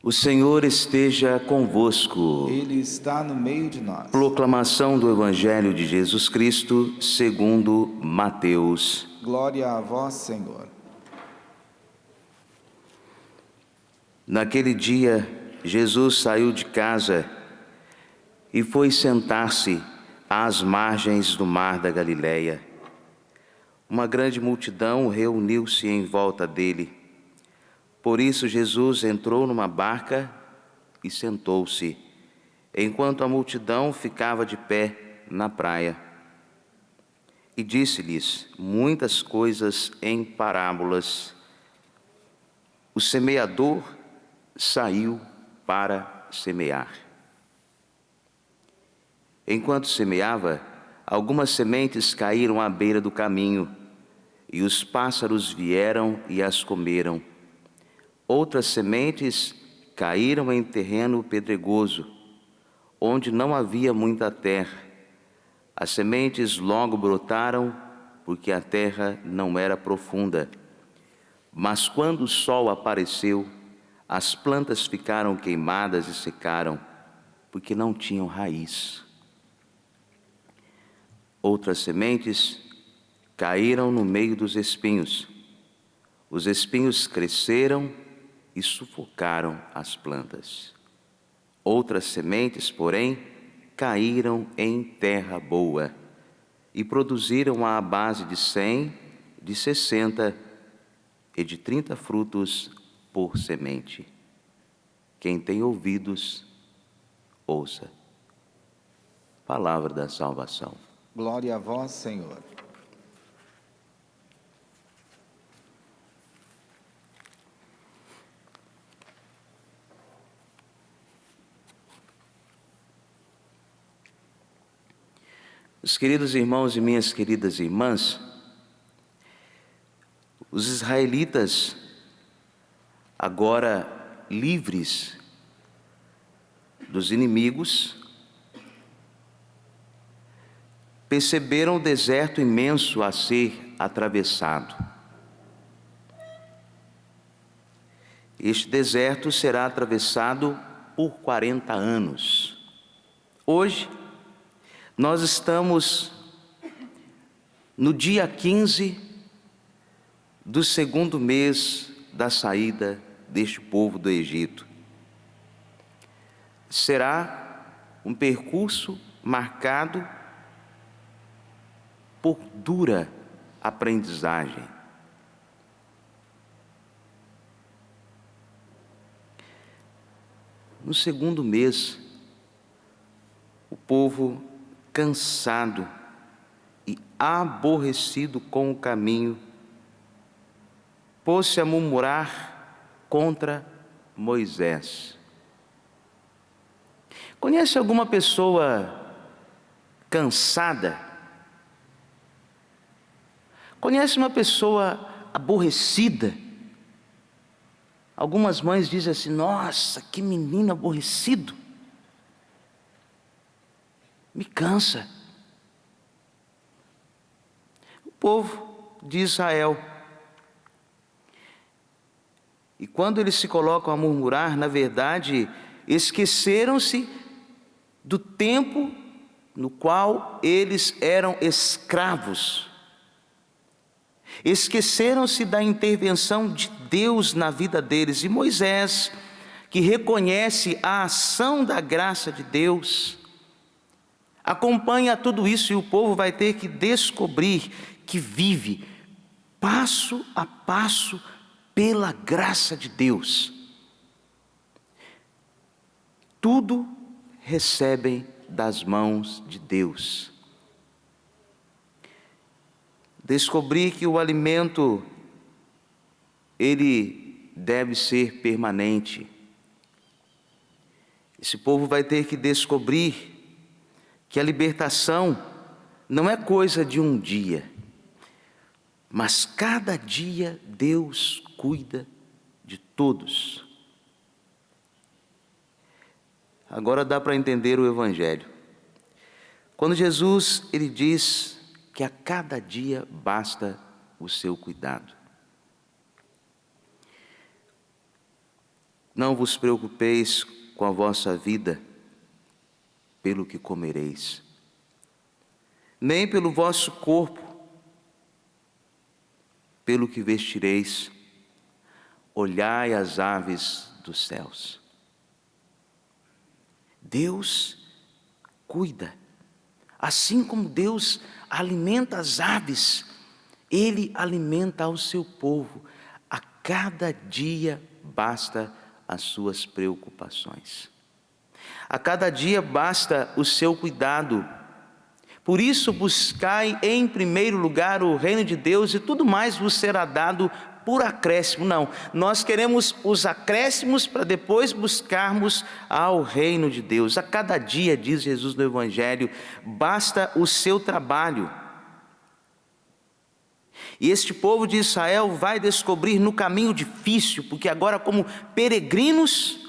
O Senhor esteja convosco. Ele está no meio de nós. Proclamação do Evangelho de Jesus Cristo segundo Mateus. Glória a vós, Senhor. Naquele dia, Jesus saiu de casa e foi sentar-se às margens do mar da Galileia. Uma grande multidão reuniu-se em volta dele. Por isso Jesus entrou numa barca e sentou-se, enquanto a multidão ficava de pé na praia. E disse-lhes muitas coisas em parábolas. O semeador saiu para semear. Enquanto semeava, algumas sementes caíram à beira do caminho, e os pássaros vieram e as comeram. Outras sementes caíram em terreno pedregoso, onde não havia muita terra. As sementes logo brotaram, porque a terra não era profunda. Mas quando o sol apareceu, as plantas ficaram queimadas e secaram, porque não tinham raiz. Outras sementes caíram no meio dos espinhos. Os espinhos cresceram e sufocaram as plantas. Outras sementes, porém, caíram em terra boa e produziram à base de 100, de 60 e de 30 frutos por semente. Quem tem ouvidos, ouça. Palavra da salvação. Glória a vós, Senhor. Os queridos irmãos e minhas queridas irmãs, os israelitas, agora livres dos inimigos, perceberam o deserto imenso a ser atravessado. Este deserto será atravessado por 40 anos. Hoje, nós estamos no dia 15 do segundo mês da saída deste povo do Egito. Será um percurso marcado por dura aprendizagem. No segundo mês, o povo, cansado e aborrecido com o caminho, pôs-se a murmurar contra Moisés. Conhece alguma pessoa cansada? Conhece uma pessoa aborrecida? Algumas mães dizem assim: nossa, que menino aborrecido. Me cansa. O povo de Israel. E quando eles se colocam a murmurar, na verdade, esqueceram-se do tempo no qual eles eram escravos. Esqueceram-se da intervenção de Deus na vida deles. E Moisés, que reconhece a ação da graça de Deus, acompanha tudo isso, e o povo vai ter que descobrir que vive passo a passo pela graça de Deus. Tudo recebem das mãos de Deus. Descobrir que o alimento, ele deve ser permanente. Esse povo vai ter que descobrir que a libertação não é coisa de um dia, mas cada dia Deus cuida de todos. Agora dá para entender o Evangelho. Quando Jesus, ele diz que a cada dia basta o seu cuidado. Não vos preocupeis com a vossa vida, pelo que comereis, nem pelo vosso corpo, pelo que vestireis. Olhai as aves dos céus. Deus cuida. Assim como Deus alimenta as aves, Ele alimenta ao seu povo. A cada dia basta as suas preocupações. A cada dia basta o seu cuidado. Por isso buscai em primeiro lugar o reino de Deus, e tudo mais vos será dado por acréscimo. Não, nós queremos os acréscimos para depois buscarmos ao reino de Deus. A cada dia, diz Jesus no Evangelho, basta o seu trabalho. E este povo de Israel vai descobrir no caminho difícil, porque agora, como peregrinos,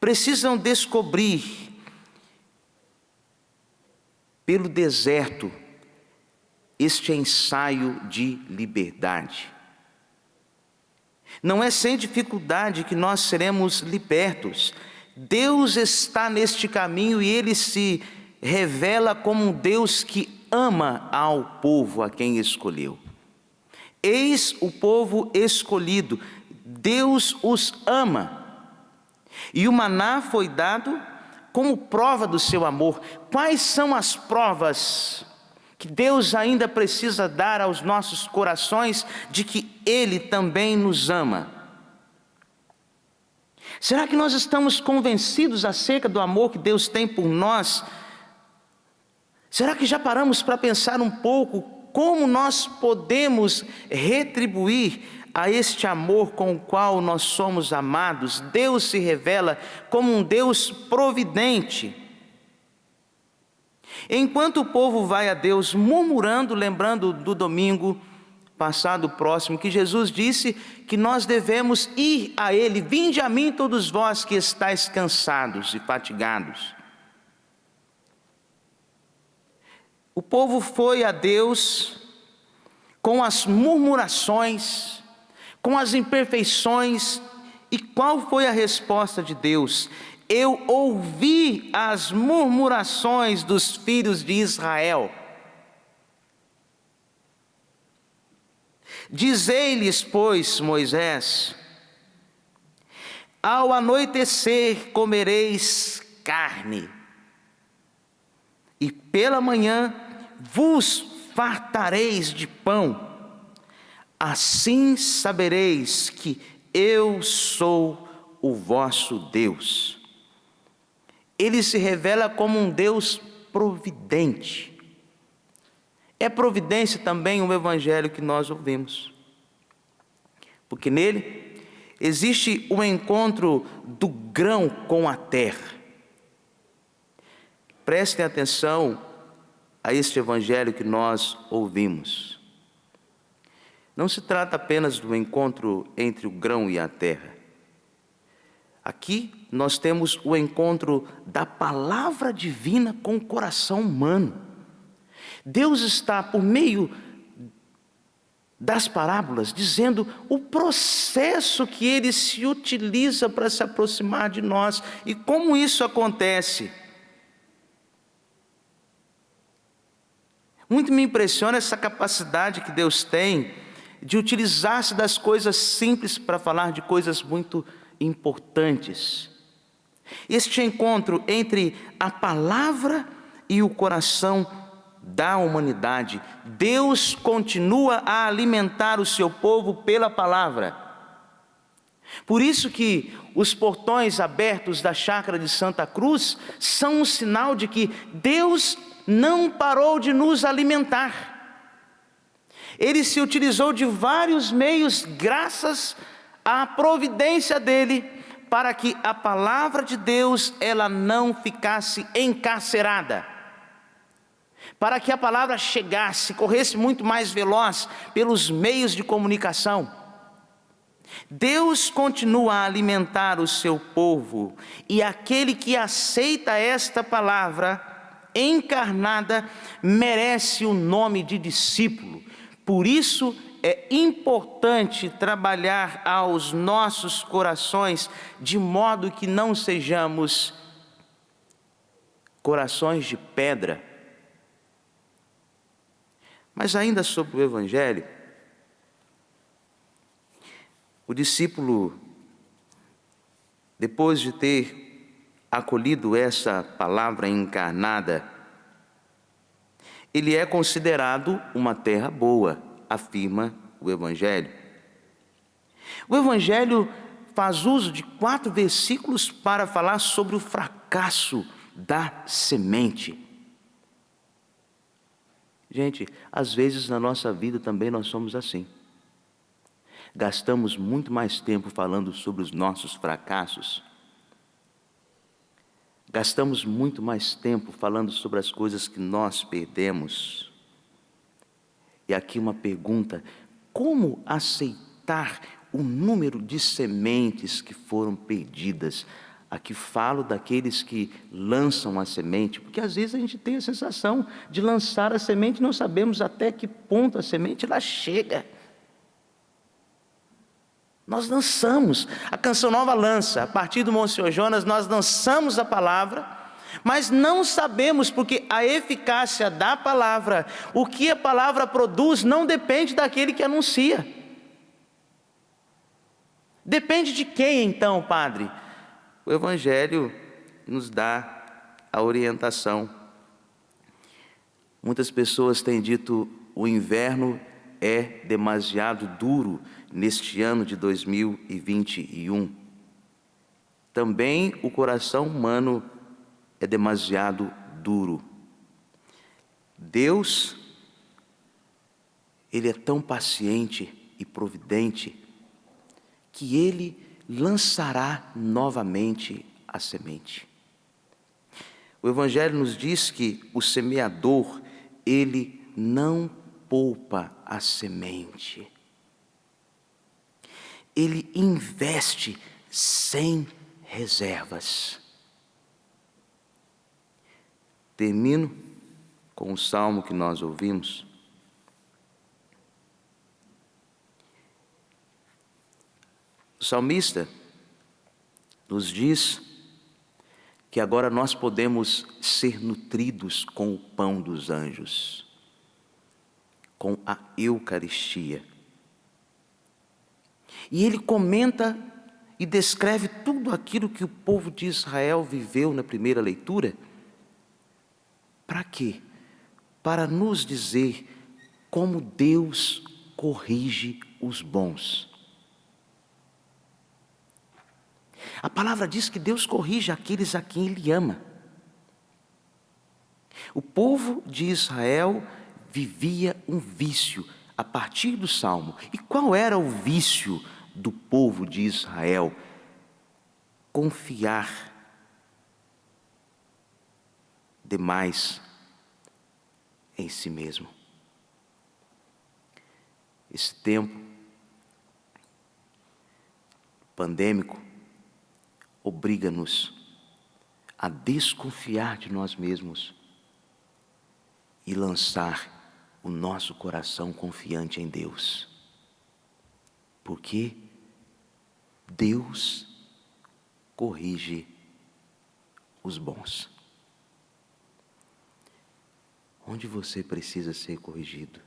precisam descobrir pelo deserto este ensaio de liberdade. Não é sem dificuldade que nós seremos libertos. Deus está neste caminho e Ele se revela como um Deus que ama ao povo a quem escolheu. Eis o povo escolhido, Deus os ama. E o maná foi dado como prova do seu amor. Quais são as provas que Deus ainda precisa dar aos nossos corações de que Ele também nos ama? Será que nós estamos convencidos acerca do amor que Deus tem por nós? Será que já paramos para pensar um pouco como nós podemos retribuir a este amor com o qual nós somos amados? Deus se revela como um Deus providente. Enquanto o povo vai a Deus murmurando, lembrando do domingo passado próximo, que Jesus disse que nós devemos ir a Ele. Vinde a mim todos vós que estáis cansados e fatigados. O povo foi a Deus com as murmurações, com as imperfeições, e qual foi a resposta de Deus? Eu ouvi as murmurações dos filhos de Israel. Dizei-lhes, pois, Moisés: ao anoitecer comereis carne, e pela manhã vos fartareis de pão. Assim sabereis que eu sou o vosso Deus. Ele se revela como um Deus providente. É providência também o evangelho que nós ouvimos, porque nele existe o encontro do grão com a terra. Prestem atenção a este evangelho que nós ouvimos. Não se trata apenas do encontro entre o grão e a terra. Aqui nós temos o encontro da palavra divina com o coração humano. Deus está, por meio das parábolas, dizendo o processo que Ele se utiliza para se aproximar de nós. E como isso acontece? Muito me impressiona essa capacidade que Deus tem de utilizar-se das coisas simples para falar de coisas muito importantes. Este encontro entre a palavra e o coração da humanidade. Deus continua a alimentar o seu povo pela palavra. Por isso que os portões abertos da chácara de Santa Cruz são um sinal de que Deus não parou de nos alimentar. Ele se utilizou de vários meios, graças à providência dele, para que a palavra de Deus ela não ficasse encarcerada, para que a palavra chegasse, corresse muito mais veloz pelos meios de comunicação. Deus continua a alimentar o seu povo, e aquele que aceita esta palavra encarnada merece o nome de discípulo. Por isso é importante trabalhar aos nossos corações de modo que não sejamos corações de pedra. Mas ainda sobre o Evangelho, o discípulo, depois de ter acolhido essa palavra encarnada, ele é considerado uma terra boa, afirma o Evangelho. O Evangelho faz uso de 4 versículos para falar sobre o fracasso da semente. Gente, às vezes na nossa vida também nós somos assim. Gastamos muito mais tempo falando sobre os nossos fracassos. Gastamos muito mais tempo falando sobre as coisas que nós perdemos. E aqui uma pergunta: como aceitar o número de sementes que foram perdidas? Aqui falo daqueles que lançam a semente, porque às vezes a gente tem a sensação de lançar a semente e não sabemos até que ponto a semente ela chega. Nós lançamos, a Canção Nova lança, a partir do Monsenhor Jonas nós lançamos a palavra, mas não sabemos, porque a eficácia da palavra, o que a palavra produz, não depende daquele que anuncia. Depende de quem então, Padre? O Evangelho nos dá a orientação. Muitas pessoas têm dito: o inverno é demasiado duro neste ano de 2021. Também o coração humano é demasiado duro. Deus, Ele é tão paciente e providente que Ele lançará novamente a semente. O Evangelho nos diz que o semeador, ele não poupa a semente. Ele investe sem reservas. Termino com o salmo que nós ouvimos. O salmista nos diz que agora nós podemos ser nutridos com o pão dos anjos, com a Eucaristia. E ele comenta e descreve tudo aquilo que o povo de Israel viveu na primeira leitura. Para quê? Para nos dizer como Deus corrige os bons. A palavra diz que Deus corrige aqueles a quem Ele ama. O povo de Israel vivia um vício a partir do Salmo. E qual era o vício do povo de Israel? Confiar demais em si mesmo. Esse tempo pandêmico obriga-nos a desconfiar de nós mesmos e lançar o nosso coração confiante em Deus. Porque Deus corrige os bons. Onde você precisa ser corrigido?